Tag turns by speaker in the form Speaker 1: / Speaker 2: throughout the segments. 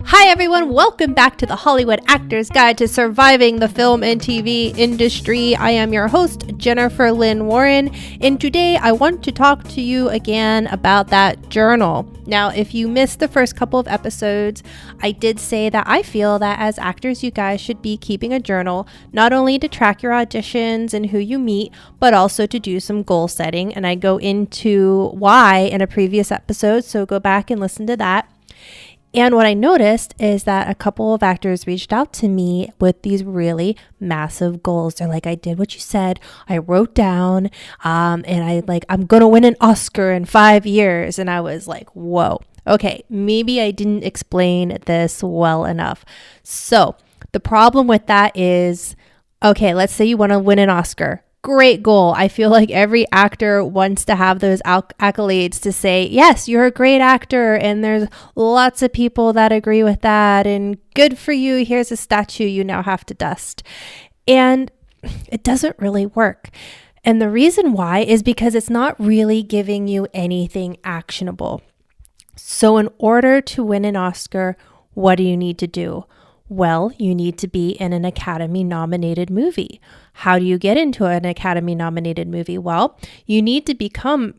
Speaker 1: Hi everyone, welcome back to the Hollywood Actors Guide to Surviving the Film and TV Industry. I am your host, Jennifer Lynn Warren, and today I want to talk to you again about that journal. Now, if you missed the first couple of episodes, I did say that I feel that as actors, you guys should be keeping a journal, not only to track your auditions and who you meet, but also to do some goal setting. And I go into why in a previous episode, so go back and listen to that. And what I noticed is that a couple of actors reached out to me with these really massive goals. They're like, I did what you said. I wrote down, and I'm going to win an Oscar in 5 years. And I was like, whoa, okay, maybe I didn't explain this well enough. So the problem with that is, okay, let's say you want to win an Oscar. Great goal. I feel like every actor wants to have those accolades to say, yes, you're a great actor. And there's lots of people that agree with that. And good for you. Here's a statue you now have to dust. And it doesn't really work. And the reason why is because it's not really giving you anything actionable. So in order to win an Oscar, what do you need to do? Well, you need to be in an Academy-nominated movie. How do you get into an Academy-nominated movie? Well, you need to become,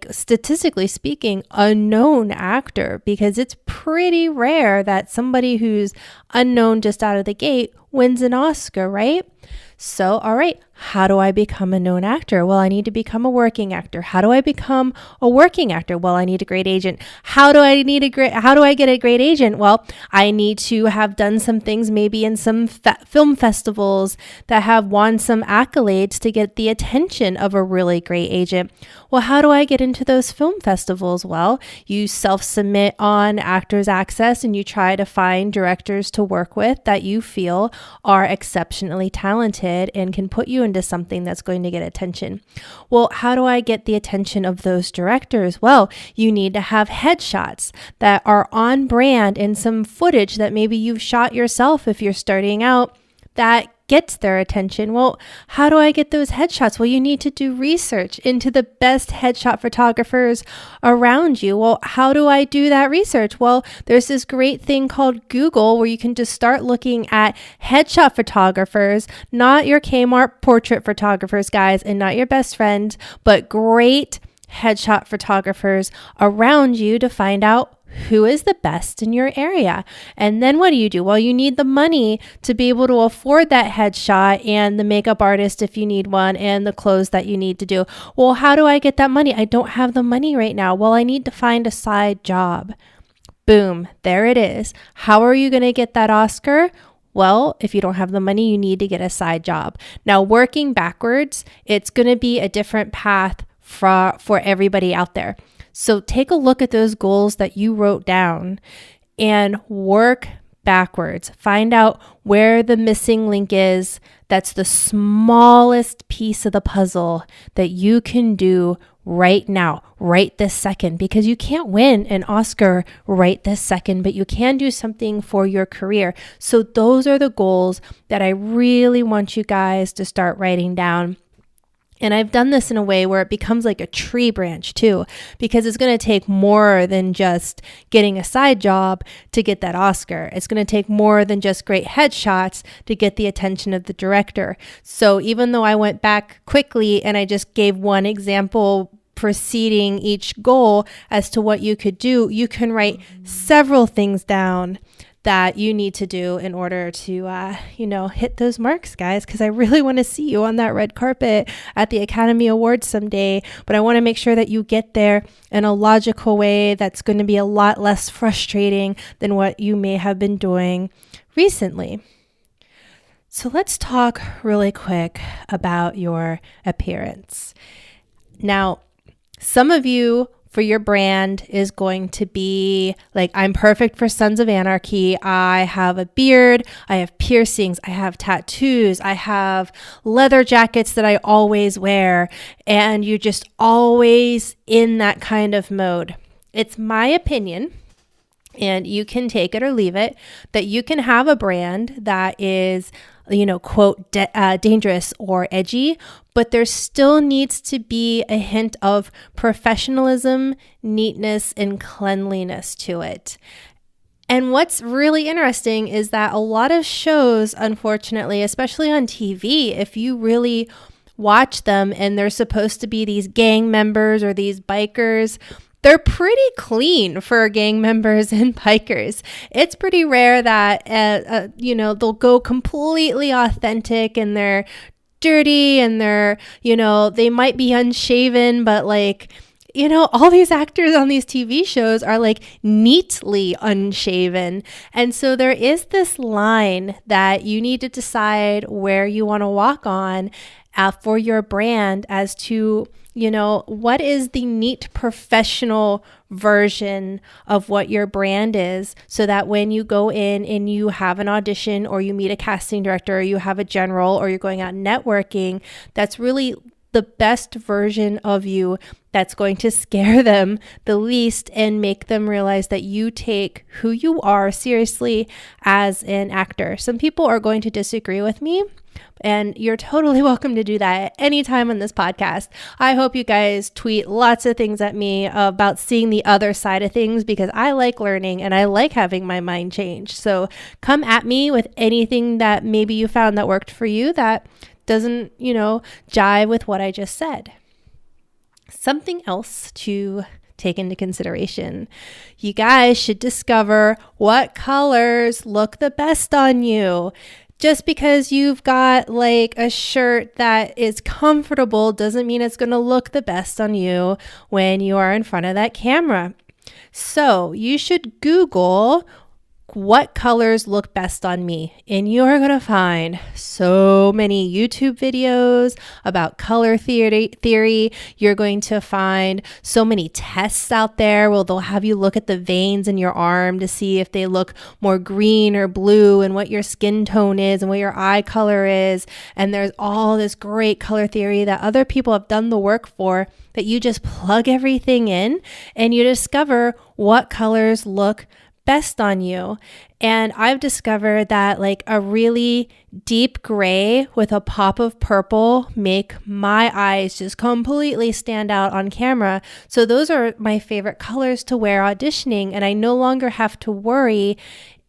Speaker 1: statistically speaking, a known actor, because it's pretty rare that somebody who's unknown just out of the gate wins an Oscar, right? So, all right, how do I become a known actor? Well, I need to become a working actor. How do I become a working actor? Well, I need a great agent. How do I get a great agent? Well, I need to have done some things maybe in some film festivals that have won some accolades to get the attention of a really great agent. Well, how do I get into those film festivals? Well, you self-submit on Actors Access and you try to find directors to work with that you feel are exceptionally talented and can put you into something that's going to get attention. Well, how do I get the attention of those directors? Well, you need to have headshots that are on brand and some footage that maybe you've shot yourself if you're starting out that gets their attention. Well, how do I get those headshots? Well, you need to do research into the best headshot photographers around you. Well, how do I do that research? Well, there's this great thing called Google where you can just start looking at headshot photographers, not your Kmart portrait photographers, guys, and not your best friend, but great headshot photographers around you to find out who is the best in your area. And then what do? Well, you need the money to be able to afford that headshot and the makeup artist if you need one and the clothes that you need to do. Well, how do I get that money? I don't have the money right now. Well, I need to find a side job. Boom, there it is. How are you going to get that Oscar? Well, if you don't have the money, you need to get a side job. Now, working backwards, it's going to be a different path for everybody out there. So take a look at those goals that you wrote down and work backwards. Find out where the missing link is. That's the smallest piece of the puzzle that you can do right now, right this second, because you can't win an Oscar right this second, but you can do something for your career. So those are the goals that I really want you guys to start writing down. And I've done this in a way where it becomes like a tree branch too, because it's going to take more than just getting a side job to get that Oscar. It's going to take more than just great headshots to get the attention of the director. So even though I went back quickly and I just gave one example preceding each goal as to what you could do, you can write several things down that you need to do in order to, hit those marks, guys, because I really want to see you on that red carpet at the Academy Awards someday. But I want to make sure that you get there in a logical way that's going to be a lot less frustrating than what you may have been doing recently. So let's talk really quick about your appearance. Now, some of you, for your brand, is going to be like, I'm perfect for Sons of Anarchy. I have a beard. I have piercings. I have tattoos. I have leather jackets that I always wear. And you're just always in that kind of mode. It's my opinion, and you can take it or leave it, that you can have a brand that is, quote, dangerous or edgy, but there still needs to be a hint of professionalism, neatness, and cleanliness to it. And what's really interesting is that a lot of shows, unfortunately, especially on TV, if you really watch them and they're supposed to be these gang members or these bikers, they're pretty clean for gang members and bikers. It's pretty rare that, they'll go completely authentic and they're dirty and they're, they might be unshaven, but all these actors on these TV shows are neatly unshaven. And so there is this line that you need to decide where you want to walk on for your brand as to, what is the neat professional version of what your brand is, so that when you go in and you have an audition or you meet a casting director or you have a general or you're going out networking, that's really the best version of you that's going to scare them the least and make them realize that you take who you are seriously as an actor. Some people are going to disagree with me, and you're totally welcome to do that at any time on this podcast. I hope you guys tweet lots of things at me about seeing the other side of things, because I like learning and I like having my mind changed. So come at me with anything that maybe you found that worked for you that doesn't, jive with what I just said. Something else to take into consideration. You guys should discover what colors look the best on you. Just because you've got a shirt that is comfortable doesn't mean it's going to look the best on you when you are in front of that camera. So you should Google what colors look best on me, and you're going to find so many YouTube videos about color theory. You're going to find so many tests out there where they'll have you look at the veins in your arm to see if they look more green or blue, and what your skin tone is and what your eye color is. And there's all this great color theory that other people have done the work for, that you just plug everything in and you discover what colors look best on you. And I've discovered that a really deep gray with a pop of purple make my eyes just completely stand out on camera. So those are my favorite colors to wear auditioning, and I no longer have to worry,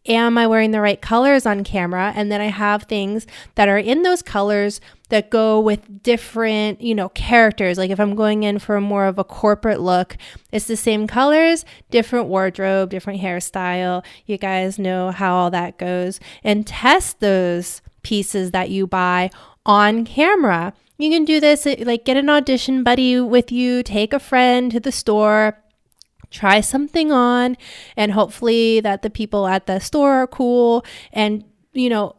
Speaker 1: am I wearing the right colors on camera? And then I have things that are in those colors that go with different, characters. If I'm going in for more of a corporate look, it's the same colors, different wardrobe, different hairstyle. You guys know how all that goes. And test those pieces that you buy on camera. You can do this, get an audition buddy with you, take a friend to the store, try something on, and hopefully that the people at the store are cool, and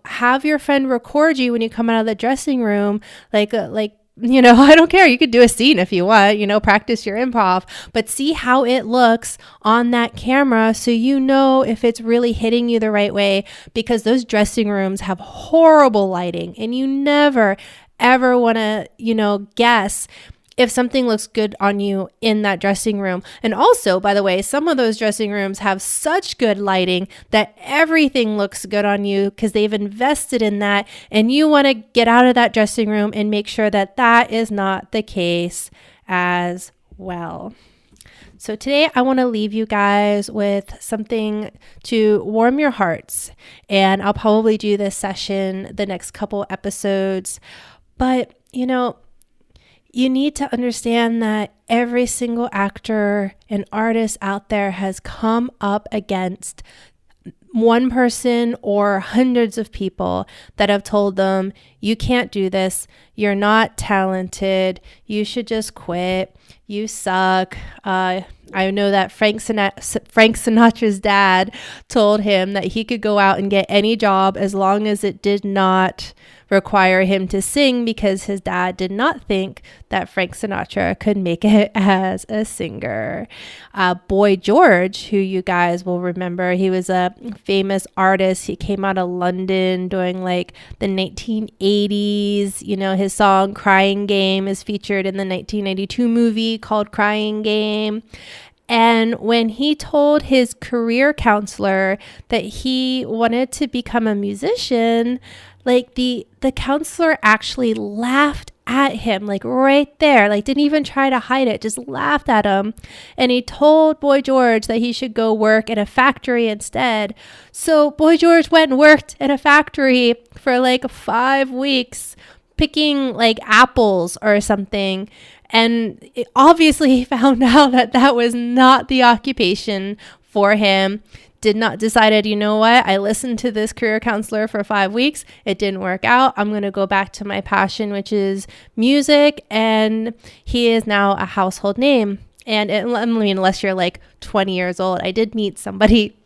Speaker 1: have your friend record you when you come out of the dressing room. I don't care. You could do a scene if you want, practice your improv, but see how it looks on that camera so if it's really hitting you the right way, because those dressing rooms have horrible lighting, and you never, ever want to, guess if something looks good on you in that dressing room. And also, by the way, some of those dressing rooms have such good lighting that everything looks good on you because they've invested in that, and you want to get out of that dressing room and make sure that that is not the case as well. So today I want to leave you guys with something to warm your hearts, and I'll probably do this session the next couple episodes, but you need to understand that every single actor and artist out there has come up against one person or hundreds of people that have told them, you can't do this, you're not talented, you should just quit, you suck. I know that Frank Sinatra's dad told him that he could go out and get any job as long as it did not require him to sing, because his dad did not think that Frank Sinatra could make it as a singer. Boy George, who you guys will remember, he was a famous artist. He came out of London during the 1980s. His song Crying Game is featured in the 1992 movie called Crying Game. And when he told his career counselor that he wanted to become a musician, the counselor actually laughed at him, like right there, like didn't even try to hide it, just laughed at him. And he told Boy George that he should go work in a factory instead. So Boy George went and worked in a factory for like 5 weeks, picking like apples or something. And obviously he found out that that was not the occupation for him. Decided, you know what? I listened to this career counselor for 5 weeks. It didn't work out. I'm going to go back to my passion, which is music. And he is now a household name. And I mean, unless you're like 20 years old, I did meet somebody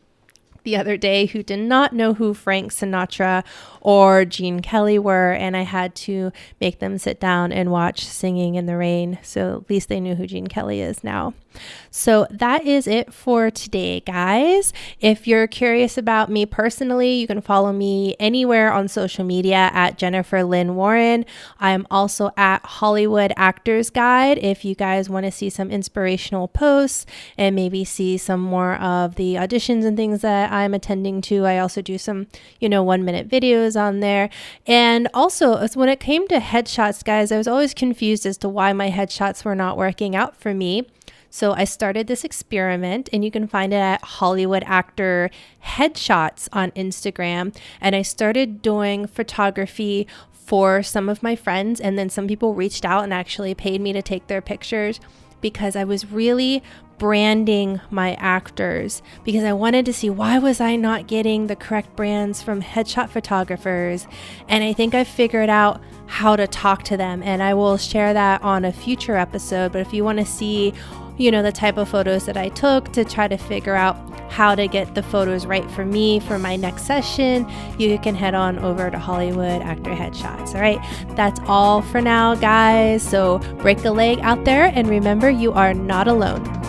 Speaker 1: the other day who did not know who Frank Sinatra or Gene Kelly were, and I had to make them sit down and watch Singing in the Rain, so at least they knew who Gene Kelly is now. So that is it for today, guys. If you're curious about me personally, you can follow me anywhere on social media at Jennifer Lynn Warren. I'm also at Hollywood Actors Guide if you guys want to see some inspirational posts and maybe see some more of the auditions and things that I'm attending to. I also do some, 1-minute videos on there. And also, as when it came to headshots, guys, I was always confused as to why my headshots were not working out for me. So I started this experiment, and you can find it at Hollywood Actor Headshots on Instagram. And I started doing photography for some of my friends, and then some people reached out and actually paid me to take their pictures, because I was really branding my actors, because I wanted to see, why was I not getting the correct brands from headshot photographers? And I think I figured out how to talk to them, and I will share that on a future episode. But if you want to see, the type of photos that I took to try to figure out how to get the photos right for me for my next session, you can head on over to Hollywood Actor Headshots. All right, that's all for now, guys. So break a leg out there, and remember, you are not alone.